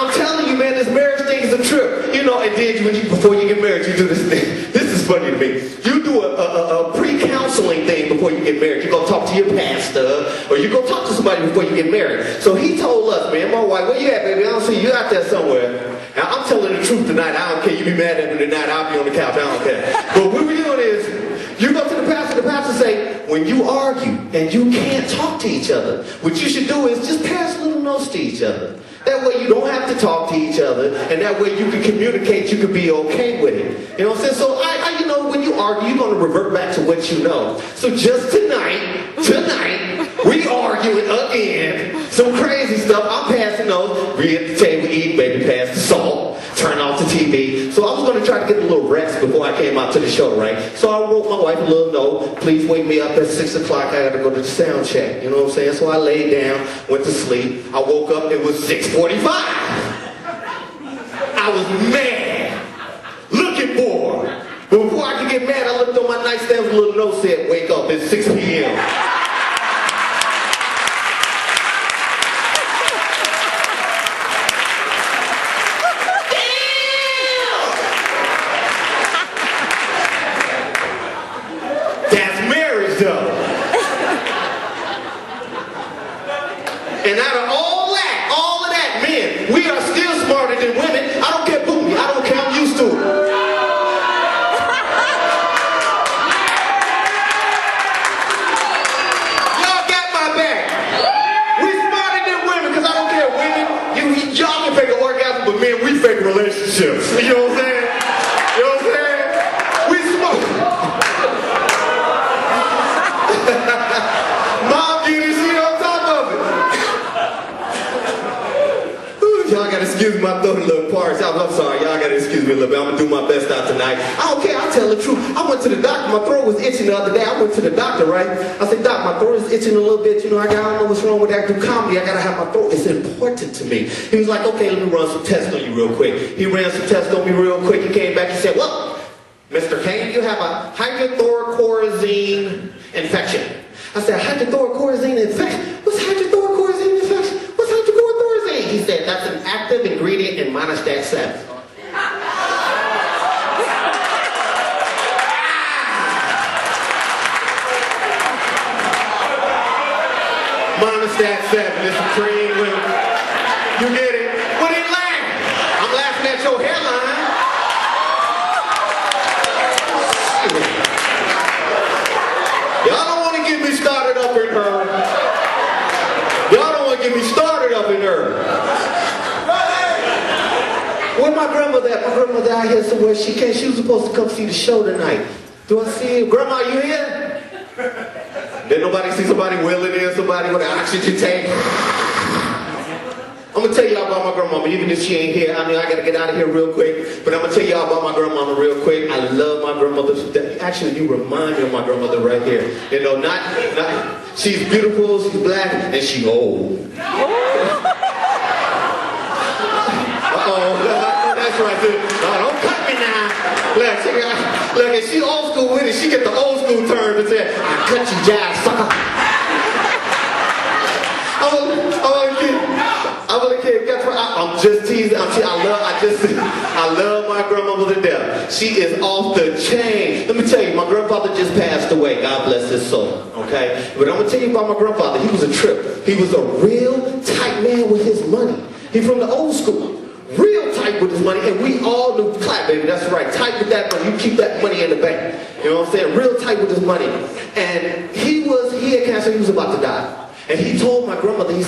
I'm telling you, man, this marriage thing is a trip. You know, and then before you get married, you do this thing. This is funny to me. You do a pre-counseling thing before you get married. You go talk to your pastor, or you go talk to somebody before you get married. So he told us, man, my wife, where you at, baby? I don't see you out there somewhere. Now, I'm telling the truth tonight. I don't care. You be mad at me tonight. I'll be on the couch. I don't care. But what we're doing is, you go to the pastor say, when you argue and you can't talk to each other, what you should do is just pass little notes to each other. That way you don't have to talk to each other, and that way you can communicate, you can be okay with it. You know what I'm saying? So you know, when you argue, you're going to revert back to what you know. So just tonight, we arguing again, some crazy stuff. I'm passing those, we at the table eating, baby, pass the salt, turn off the TV. So I was going to try to get a little rest before I came out to the show, right? So I wrote my wife a little note, please wake me up at 6 o'clock, I got to go to the sound check. You know what I'm saying? So I laid down, went to sleep. I woke up, it was 6:45. I was mad, looking for her. But before I could get mad, I looked on my nightstand, a little note said, wake up, it's 6 p.m. And out of all of that, men, we are still smarter than women. I don't care, boo me. I don't care. I'm used to it. Y'all got my back. We smarter than women because I don't care. Women, y'all can fake an orgasm, but men, we fake relationships. You know what I'm saying? You know what I'm saying? We smart. Mom, get this shit on top of it. Y'all gotta excuse me, I'm throwing a little parts. I'm sorry, y'all gotta excuse me a little bit. I'm gonna do my best out tonight. I don't care, I'll tell the truth. I went to the doctor, my throat was itching the other day. I went to the doctor, right? I said, Doc, my throat is itching a little bit. You know, I don't know what's wrong with that. I do comedy, I gotta have my throat. It's important to me. He was like, okay, let me run some tests on you real quick. He ran some tests on me real quick. He came back, he said, well, Mr. Kane, you have a hydrochloroquine infection. I said, hydrochloroquine infection? What's hydrochloroquine infection? What's hydrochloroquine? He said, that's an active ingredient in monostat 7. Monostat 7 is some cream. You get it? What are you laughing? I'm laughing at your hairline. Y'all don't want to get me started up in her. Y'all don't want to get me started up in her. Where's my grandmother at? My grandmother out here somewhere. She can't. She was supposed to come see the show tonight. Do I see you? Grandma, you here? Did nobody see somebody wheeling in somebody with an oxygen tank? I'm gonna tell y'all about my grandmama, even if she ain't here. I mean, I gotta get out of here real quick, but I'm gonna tell y'all about my grandmama real quick. I love my grandmother. Actually, you remind me of my grandmother right here. You know, not she's beautiful, she's black, and she old. Uh-oh, that's right there. No, don't cut me now. Look, and she old school with it. She get the old school terms and say, I cut you, jive sucker. I'm just teasing. I love my grandmother to death. She is off the chain. Let me tell you, my grandfather just passed away. God bless his soul. Okay? But I'm going to tell you about my grandfather. He was a trip. He was a real tight man with his money. He's from the old school. Real tight with his money. And we all knew, clap, baby, that's right. Tight with that money. You keep that money in the bank. You know what I'm saying? Real tight with his money. And he had cancer. He was about to die. And he told my grandmother, he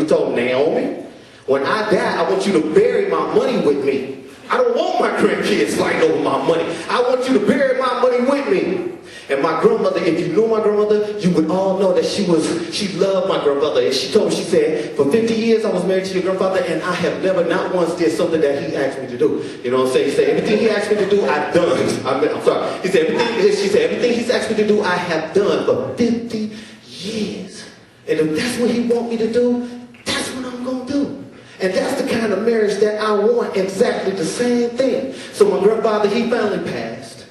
told Naomi, when I die, I want you to bury my money with me. I don't want my grandkids fighting over my money. I want you to bury my money with me. And my grandmother, if you knew my grandmother, you would all know that she loved my grandmother. And she said, for 50 years I was married to your grandfather, and I have never, not once, did something that he asked me to do. You know what I'm saying? He said, everything he asked me to do, I've done. I'm sorry. She said, everything he's asked me to do, I have done for 50 years. And if that's what he want me to do, that's what I'm going to do. And that's the kind of marriage that I want, exactly the same thing. So my grandfather, he finally passed.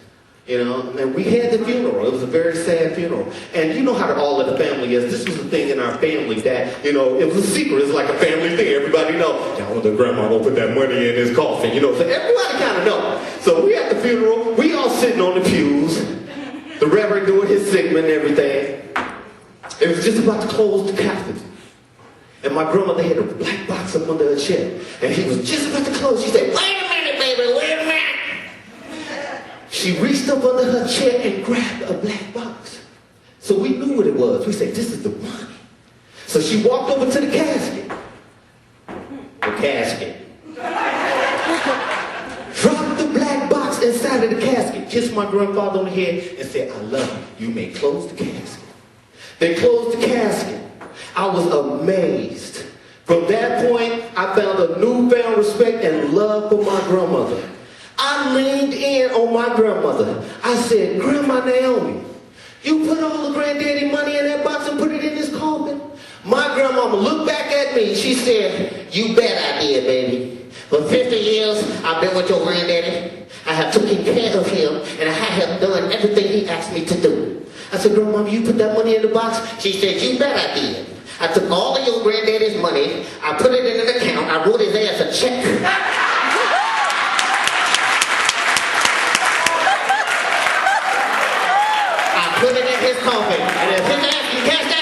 You know, and we had the funeral. It was a very sad funeral. And you know how all of the family is. This was a thing in our family that, you know, it was a secret. It's like a family thing. Everybody know, oh, the grandma gonna put that money in his coffin, you know. So everybody kind of know. So we at the funeral, we all sitting on the pews. The reverend doing his segment and everything. It was just about to close the casket. And my grandmother had a black box up under her chair. And he was just about to close. She said, wait a minute, baby, wait a minute. She reached up under her chair and grabbed a black box. So we knew what it was. We said, this is the money. So she walked over to the casket. The casket. Dropped the black box inside of the casket. Kissed my grandfather on the head and said, I love you. You may close the casket. They closed the casket. I was amazed. From that point, I found a newfound respect and love for my grandmother. I leaned in on my grandmother. I said, Grandma Naomi, you put all the granddaddy money in that box and put it in this coffin? My grandmama looked back at me. She said, you bet I did, baby. For 50 years, I've been with your granddaddy. I have taken care of him, and I have done everything he asked me to do. I said, Grandma, you put that money in the box? She said, you bet I did. I took all of your granddaddy's money, I put it in an account, I wrote his ass a check. Put it in his coffin. And if his ass can catch that